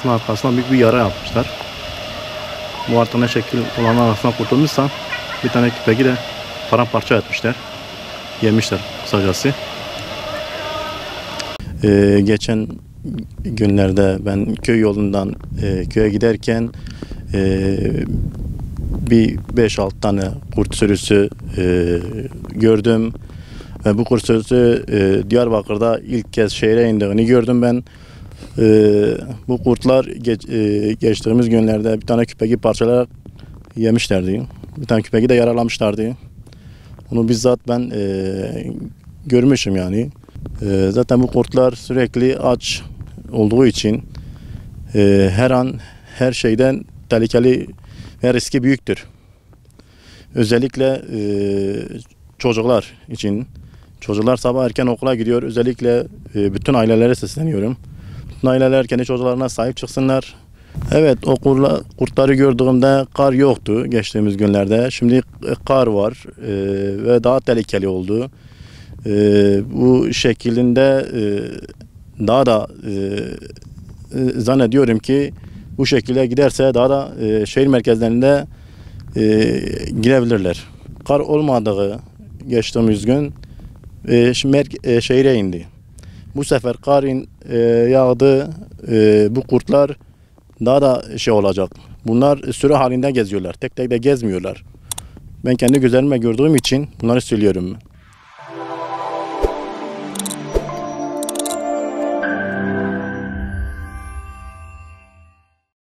kafasının arkasına büyük bir yara yapmışlar. Bu artık ne şekil olanın arasından kurtulmuşsa bir tane köpeği de paramparça etmişler. Yemişler kısacası. Geçen günlerde ben köy yolundan köye giderken bir 5-6 tane kurt sürüsü gördüm. Ve bu kurt sürüsü Diyarbakır'da ilk kez şehre indiğini gördüm ben. Bu kurtlar geçtiğimiz günlerde bir tane köpeği parçalayarak yemişlerdi. Bir tane köpeği de yaralamışlardı. Bunu bizzat ben görmüşüm yani. Zaten bu kurtlar sürekli aç olduğu için her an her şeyden tehlikeli ve riski büyüktür. Özellikle çocuklar için. Çocuklar sabah erken okula gidiyor. Özellikle bütün ailelere sesleniyorum. Bütün aileler kendi çocuklarına sahip çıksınlar. Evet, o kurtları gördüğümde kar yoktu geçtiğimiz günlerde. Şimdi kar var ve daha tehlikeli oldu. Bu şeklinde daha da zannediyorum ki bu şekilde giderse daha da şehir merkezlerinde girebilirler. Kar olmadığı geçtiğimiz gün şehire indi. Bu sefer kar yağdı. Bu kurtlar daha da olacak. Bunlar sürü halinde geziyorlar. Tek tek de gezmiyorlar. Ben kendi gözlerimle gördüğüm için bunları söylüyorum.